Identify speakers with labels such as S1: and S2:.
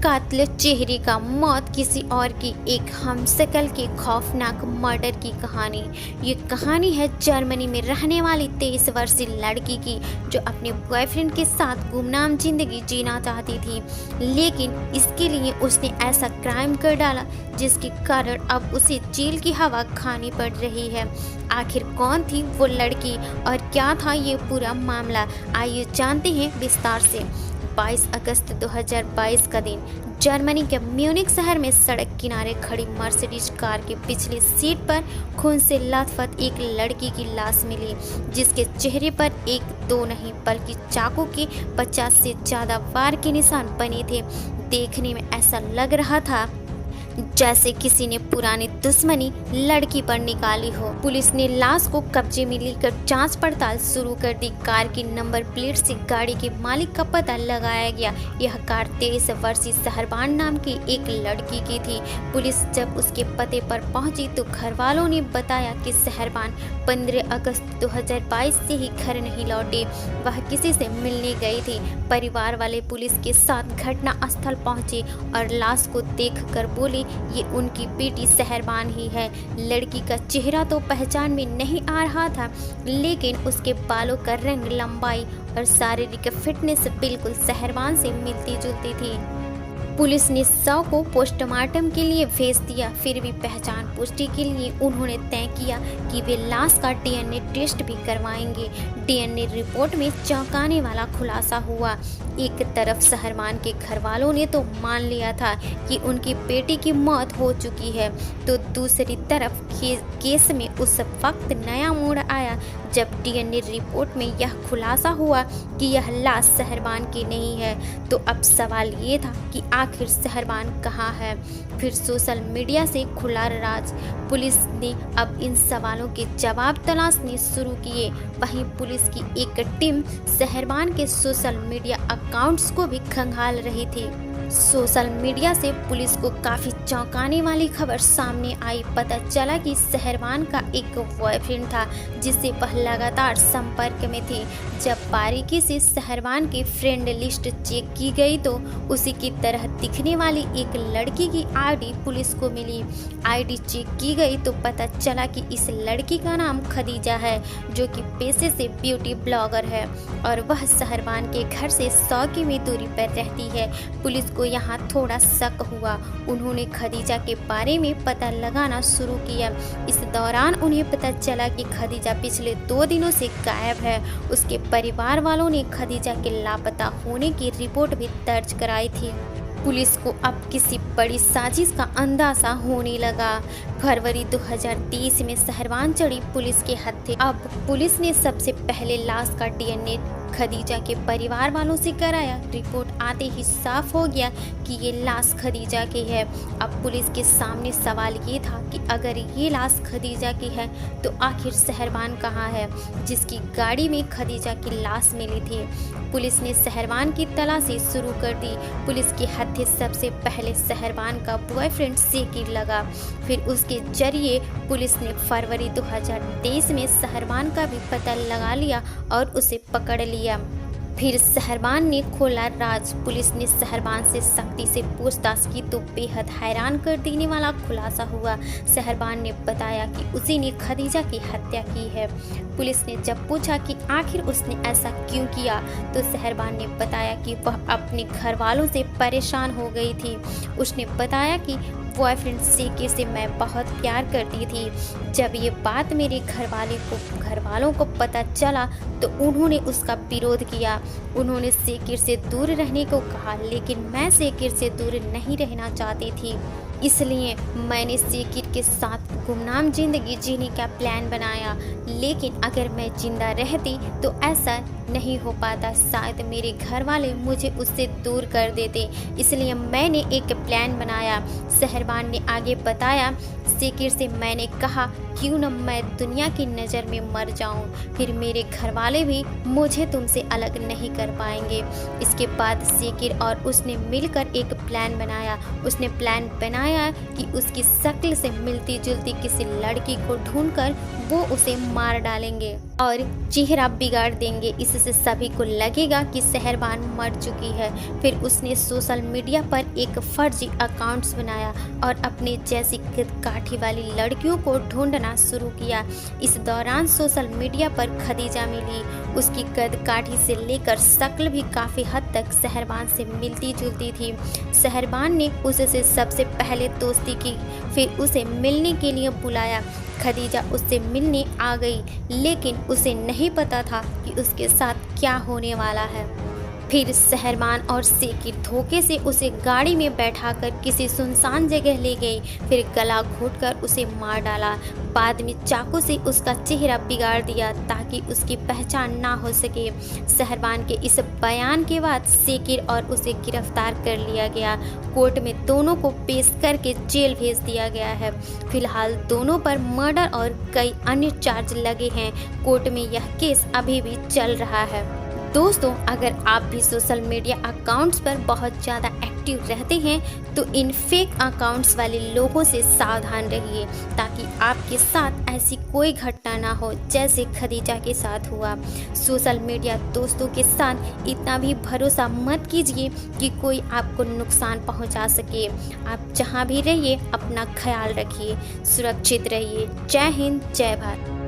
S1: कातिल चेहरे का मौत किसी और की एक हमशक्ल के खौफनाक मर्डर की कहानी। ये कहानी है जर्मनी में रहने वाली 23 वर्षीय लड़की की, जो अपने बॉयफ्रेंड के साथ गुमनाम जिंदगी जीना चाहती थी, लेकिन इसके लिए उसने ऐसा क्राइम कर डाला जिसके कारण अब उसे जेल की हवा खानी पड़ रही है। आखिर कौन थी वो लड़की और क्या था ये पूरा मामला, आइए जानते हैं विस्तार से। 22 अगस्त 2022 का दिन जर्मनी के म्यूनिख शहर में सड़क किनारे खड़ी मर्सिडीज कार के पिछली सीट पर खून से लथपथ एक लड़की की लाश मिली, जिसके चेहरे पर एक दो नहीं बल्कि चाकू के 50 से ज़्यादा वार के निशान बने थे। देखने में ऐसा लग रहा था जैसे किसी ने पुरानी दुश्मनी लड़की पर निकाली हो। पुलिस ने लाश को कब्जे में लेकर जांच पड़ताल शुरू कर दी। कार की नंबर प्लेट से गाड़ी के मालिक का पता लगाया गया। यह कार 23 वर्षीय सहरबान नाम की एक लड़की की थी। पुलिस जब उसके पते पर पहुंची तो घर वालों ने बताया कि सहरबान 15 अगस्त 2022 से ही घर नहीं लौटे, वह किसी से मिलने गई थी। परिवार वाले पुलिस के साथ घटना स्थल पहुंचे और लाश को देखकर बोले ये उनकी बेटी सहरबान ही है। लड़की का चेहरा तो पहचान में नहीं आ रहा था, लेकिन उसके बालों का रंग, लंबाई और शारीरिक फिटनेस बिल्कुल सहरबान से मिलती जुलती थी। पुलिस ने शव को पोस्टमार्टम के लिए भेज दिया। फिर भी पहचान पुष्टि के लिए उन्होंने तय किया कि वे लाश का डीएनए टेस्ट भी करवाएंगे। डीएनए रिपोर्ट में चौंकाने वाला खुलासा हुआ। एक तरफ सहरबान के घर वालों ने तो मान लिया था कि उनकी बेटी की मौत हो चुकी है, तो दूसरी तरफ केस में उस वक्त नया मोड़ आया जब डीएनए रिपोर्ट में यह खुलासा हुआ कि यह लाश सहरबान की नहीं है। तो अब सवाल ये था कि आखिर सहरबान कहाँ है। फिर सोशल मीडिया से खुला राज। पुलिस ने अब इन सवालों के जवाब तलाशने शुरू किए। वहीं पुलिस की एक टीम सहरबान के सोशल मीडिया अकाउंट्स को भी खंगाल रही थी। सोशल मीडिया से पुलिस को काफ़ी चौंकाने वाली खबर सामने आई। पता चला कि सहरबान का एक बॉयफ्रेंड था जिससे वह लगातार संपर्क में थी। जब बारीकी से सहरबान की फ्रेंड लिस्ट चेक की गई तो उसी की तरह दिखने वाली एक लड़की की आईडी पुलिस को मिली। आईडी चेक की गई तो पता चला कि इस लड़की का नाम खदीजा है, जो कि पेशे से ब्यूटी ब्लॉगर है और वह सहरबान के घर से 100 की दूरी पर रहती है। पुलिस को यहाँ थोड़ा शक हुआ। उन्होंने खदीजा के बारे में पता लगाना शुरू किया। इस दौरान उन्हें पता चला कि खदीजा पिछले 2 दिनों से गायब है। उसके परिवार वालों ने खदीजा के लापता होने की रिपोर्ट भी दर्ज कराई थी। पुलिस को अब किसी बड़ी साजिश का अंदाजा होने लगा। फरवरी 2023 में सहरबान चढ़ी पुलिस के हत्थे। अब पुलिस ने सबसे पहले लाश का डीएनए खदीजा के परिवार वालों से कराया। रिपोर्ट आते ही साफ हो गया कि ये लाश खदीजा की है। अब पुलिस के सामने सवाल ये था कि अगर ये लाश खदीजा की है तो आखिर सहरबान कहाँ है, जिसकी गाड़ी में खदीजा की लाश मिली थी। पुलिस ने सहरबान की तलाशी शुरू कर दी। पुलिस के हत्थे सबसे पहले सहरबान का बॉयफ्रेंड सेकिर लगा। फिर उसके जरिए पुलिस ने फरवरी 2023 में सहरबान का भी पता लगा लिया और उसे पकड़ लिया। फिर सहरबान ने खोला राज। पुलिस ने सहरबान से सख्ती से पूछताछ की तो बेहद हैरान कर देने वाला खुलासा हुआ। सहरबान ने बताया कि उसी ने खदीजा की हत्या की है। पुलिस ने जब पूछा कि आखिर उसने ऐसा क्यों किया तो सहरबान ने बताया कि वह अपने घर वालों से परेशान हो गई थी। उसने बताया कि बॉयफ्रेंड सेकिर से मैं बहुत प्यार करती थी। जब ये बात मेरे घर वालों को पता चला तो उन्होंने उसका विरोध किया। उन्होंने सेकिर से दूर रहने को कहा, लेकिन मैं सेकिर से दूर नहीं रहना चाहती थी। इसलिए मैंने सेकिर के साथ गुमनाम जिंदगी जीने का प्लान बनाया, लेकिन अगर मैं जिंदा रहती तो ऐसा नहीं हो पाता। शायद मेरे घर वाले मुझे उससे दूर कर देते, इसलिए मैंने एक प्लान बनाया। सहरबान ने आगे बताया, सेकिर से मैंने कहा क्यों न मैं दुनिया की नज़र में मर जाऊं, फिर मेरे घर वाले भी मुझे तुमसे अलग नहीं कर पाएंगे। इसके बाद सेकिर और उसने मिलकर एक प्लान बनाया। उसने प्लान बनाया कि उसकी शक्ल से मिलती जुलती किसी लड़की को ढूंढकर वो उसे मार डालेंगे और चेहरा बिगाड़ देंगे। इससे सभी को लगेगा कि शहरबान मर चुकी है। फिर उसने सोशल मीडिया पर एक फर्जी अकाउंट्स बनाया और अपने जैसी कद-काठी वाली लड़कियों को ढूंढना शुरू किया। इस दौरान सोशल मीडिया पर खदीजा मिली। उसकी कद-काठी से लेकर शक्ल भी काफ़ी हद तक शहरबान से मिलती जुलती थी। शहरबान ने उससे सबसे पहले दोस्ती की, फिर उसे मिलने के लिए बुलाया। खदीजा उससे मिलने आ गई, लेकिन उसे नहीं पता था कि उसके साथ क्या होने वाला है। फिर शहरबान और शेखिर धोखे से उसे गाड़ी में बैठाकर किसी सुनसान जगह ले गई, फिर गला घोंटकर उसे मार डाला। बाद में चाकू से उसका चेहरा बिगाड़ दिया ताकि उसकी पहचान ना हो सके। शहरबान के इस बयान के बाद शेखिर और उसे गिरफ्तार कर लिया गया। कोर्ट में दोनों को पेश करके जेल भेज दिया गया है। फिलहाल दोनों पर मर्डर और कई अन्य चार्ज लगे हैं। कोर्ट में यह केस अभी भी चल रहा है। दोस्तों, अगर आप भी सोशल मीडिया अकाउंट्स पर बहुत ज़्यादा एक्टिव रहते हैं तो इन फेक अकाउंट्स वाले लोगों से सावधान रहिए, ताकि आपके साथ ऐसी कोई घटना ना हो जैसे खदीजा के साथ हुआ। सोशल मीडिया दोस्तों के साथ इतना भी भरोसा मत कीजिए कि कोई आपको नुकसान पहुंचा सके। आप जहां भी रहिए अपना ख्याल रखिए, सुरक्षित रहिए। जय हिंद, जय भारत।